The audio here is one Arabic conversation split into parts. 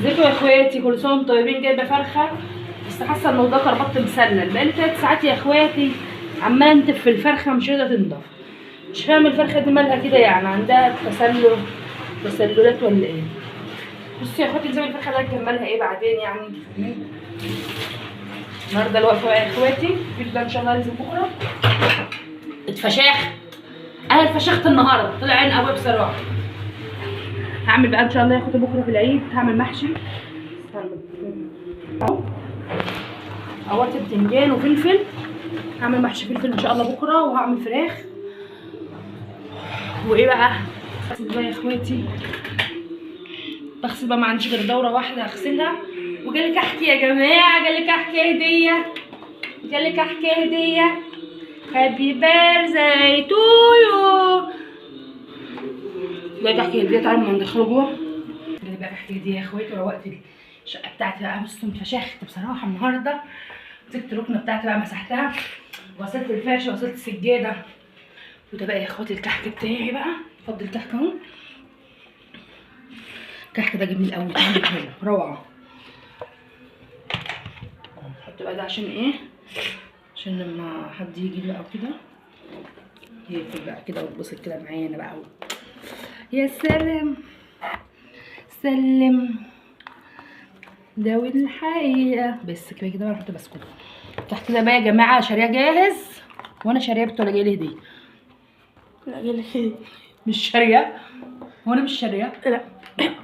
ازيكم يا اخواتي؟ كل سنه وانتم طيبين. جايبه فرخه بس حاسه ان ده كربط مسلل، بقالي 3 ساعات يا اخواتي عماله انتف في الفرخه مش قادره تنضف. مش فاهمه الفرخه دي مالها كده، يعني عندها تسللات ولا ايه؟ بصوا يا اخواتي زي الفرخه ده هنكملها ايه بعدين يعني، انتوا فاهمين. النهارده الوقفه بقى يا اخواتي، الفيديو ده ان شاء الله لازم بكره اتفشاخ. انا اتفشخت النهارده، طلع عين ابويا بصراحه. هعمل بقى ان شاء الله يا اخواتي بكره في العيد، هعمل محشي قورت بتنجان وفلفل. هعمل محشي فلفل ان شاء الله بكره، وهعمل فراخ وايه بقى. بغسل بقى يا اخواتي، بغسل بقى، ما عنديش غير دوره واحده هغسلها. وجالي كحك يا جماعه، جالي كحك هديه، جالي كحك هديه. هابي بيرثداي تو يو. جالي كحك هديه، تعالوا ما ندخله جوه. جالي بقى كحك هديه يا اخواتي، وروقت الشقه بتاعتي بقى. بصوا اتفشخت بصراحه النهارده. مسكت الركنه بتاعتي بقى مسحتها، وغسلت الفرشه وغسلت السجاده. وده بقى يا اخواتي الكحك بتاعي بقى. اتفضل الكحك اهو. الكحك ده جميل قوي، طعمه حلو روعه. نحط بقى ده عشان ايه؟ عشان لما حد يجي بقى كده ياكل بقى كده ويتبسط كده معانا بقى. يا سلام سلم ده الحقيقه. بس كده كده بقى نحط بسكوت. الكحك ده بقى يا جماعه شاريه جاهز، وانا شاريه ولا جاي هديه؟ لا جالي هدية. مش شاريه؟ هو انا مش شاريه؟ لا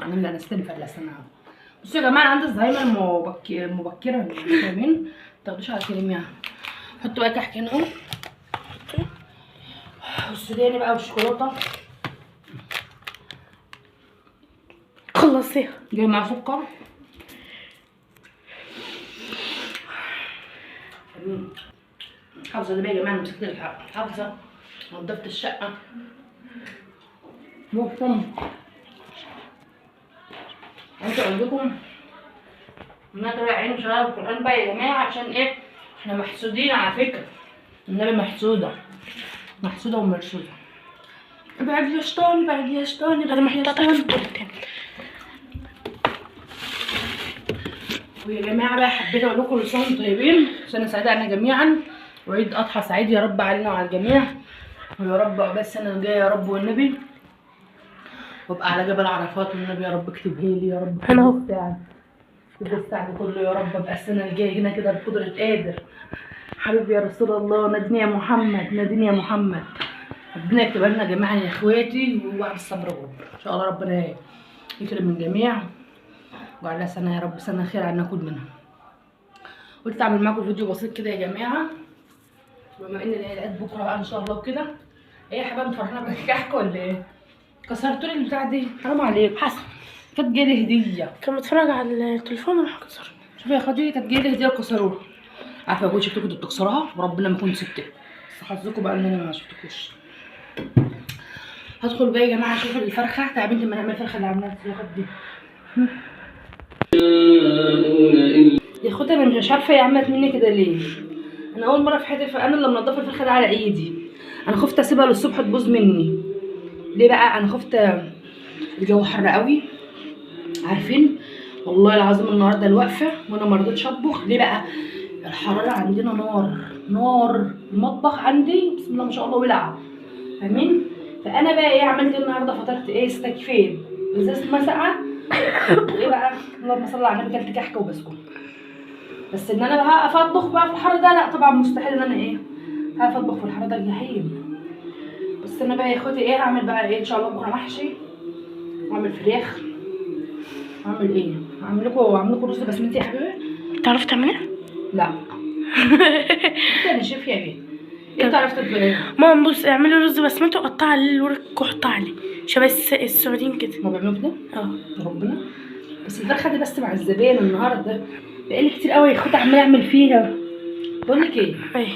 انا استنفع. لا استنى. بصوا يا جماعه انا عندي الزهايمر مبكرا، فاهمين؟ ما تاخدوش على كلامي يعني. حطوا بقى كحك هنا اهو، والسوداني بقى والشوكولاته. خلصيها. جاي مع سكر. الحافظه دي بقى يا جماعه، انا مسكت الحافظه نضفت الشقه. ممكن انتوا عندكم انا طلع عيني شغاله القران بقى يا جماعه. عشان ايه؟ احنا محسودين على فكره، النبي محسوده ومرسوده. بعد يا شطاني، بعد يا شطاني، انا محطوطة في التاني. ويا جماعه بقى حبيت اقول لكم كل سنه وانتم طيبين، سنه سعيده علينا جميعا، وعيد اضحى سعيد يا رب علينا وعلى الجميع. ويا رب عقبال السنه الجايه يا رب والنبي، وابقى على جبل عرفات والنبي يا رب اكتبها لي يا رب. انا اهو السعد كله يا رب. ابقى السنه الجايه هنا كده بقدره قادر. حبيبي يا رسول الله، ناديني يا محمد، ناديني يا محمد. ربنا يكتبها لنا جميعا يا اخواتي، ووعد الصبر غرب ان شاء الله. ربنا يكرم الجميع وجعلها سنه يا رب، سنه خير عنا كل منها. قلت اعمل معاكم فيديو بسيط كده يا جماعه، بما ان العيد بكره بقى ان شاء الله وكده. ايه يا حبايبي مفرحنا بالكحك ولا ايه؟ كسرتولي البتاع دي، حرام عليك. حسن كانت جايلي هديه، كان بتفرج على التليفون وراح كسر. شوفي يا خديجه كانت جايلي هديه وكسروها. عارفه يا كنت شفتكم بتكسروها وربنا ما كنت سبتها، بس حظكم بقى ان انا ما شفتكوش. هدخل بقى يا جماعه اشوف الفرخه. تعالي بنتي ما نعمل الفرخه اللي عملناها في الياخد دي. يا اخوتي انا مش عارفه هي عملت مني كده ليه. انا اول مره في حياتي انا اللي منضفه الفرخه دي على ايدي. انا خفت اسيبها للصبح تبوظ مني. ليه بقى؟ انا خفت الجو حر قوي، عارفين والله العظيم النهارده الوقفه وانا ما رضيتش اطبخ. ليه بقى؟ الحراره عندنا نار المطبخ عندي بسم الله ما شاء الله ولع، فاهمين؟ فانا بقى ايه عملت النهارده؟ فطرت ايه؟ استكفيت ازازه مسقعه. وايه بقى؟ اللهم صل على النبي، كلت كحكه وبسكوت. بس ان انا بقى اقف اطبخ بقى في الحر ده لا طبعا مستحيل ان انا ايه هقف اطبخ في الحر ده، جحيم. بس انا بقى يا اخوتي ايه هعمل بقى ايه ان شاء الله بكره؟ محشي واعمل فراخ. اعمل ايه؟ اعمل لكم رز بسمتي يا حبيبي. تعرف تعملها؟ لا انا شيف يا بيه. انت عرفت ايه؟ ماما بص اعملي رز بسمتي وقطعي عليه الورك وحطي عليه شبه السعوديين كده. ما بيعملوا كده؟ اه ربنا. بس الفرخه دي بس مع الزبائن النهارده بقالي كتير قوي يا اخوتي عماله اعمل فيها. بقول لك ايه؟ ايه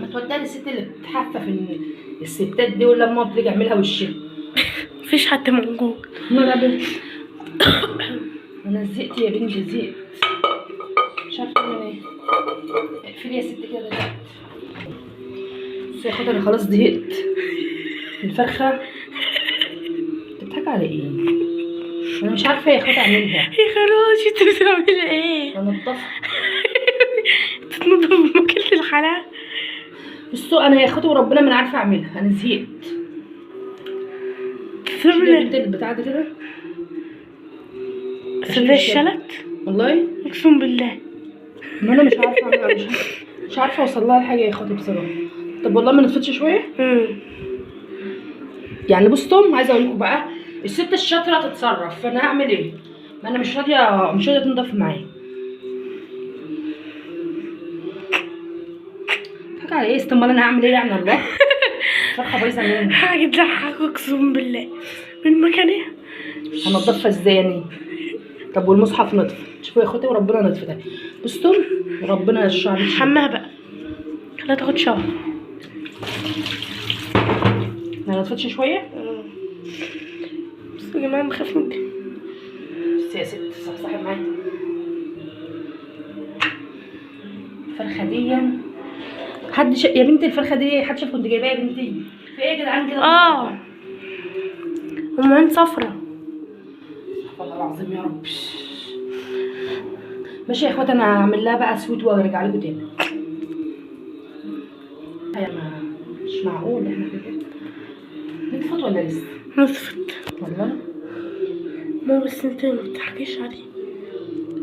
ما توديها للست اللي بتحفه في الستات دي، ولا امها بتيجي اعملها وشها. مفيش حد موجود. انا بنت انا زهقت يا بنتي، زهقت مش عارفه اعمل ايه. اقفلي يا ست كده دلوقتي. بصي يا اخوتي انا خلاص زهقت. الفرخه بتضحك على ايه؟ انا مش عارفه يا اخواتي اعملها. يا خلاص انت بتعملي ايه؟ انضفها. تتنضف ماكينة الحلاقة؟ بصوا انا يا اخواتي وربنا ما انا عارفه اعملها، انا زهقت. شيلي يا بنت البتاع ده كده. صدق الشلت؟ والله اقسم بالله ما انا مش عارفه اعملها، مش عارفه اوصل لها الحاجه يا اخواتي بصراحه. طب والله ما نطفتش شويه. يعني بصوا عايزه اقول لكم بقى، الست الشاطره تتصرف، فانا هعمل ايه؟ ما انا مش راضيه تنضف معايا. حاجه على ايه؟ امال انا هعمل ايه يعني؟ الله فرخه بايظه مني. حاجة تضحك اقسم بالله. من مكانها هنضفها ازاي يعني؟ طب والمصحف نطف، شوفوا يا اخواتي وربنا نطفتها. بصوا ربنا يشرع لي. حماها بقى، خليها تاخد شهر. ما نطفتش شويه. بس يا جماعه بخاف منك. بس يا ست صحصحي معايا. الفرخه دي يا بنتي الفرخه دي حد شاف كنت جايباها يا بنتي؟ في ايه يا جدعان كده؟ ام عين صفرا. والله العظيم يا رب. ماشي يا اخواتي انا هعمل لها بقى سويت وارجع لكم تاني. مش معقول احنا كده نطفت ولا لسه؟ نطفت والله ما بس انت ما بتحكيش عليه.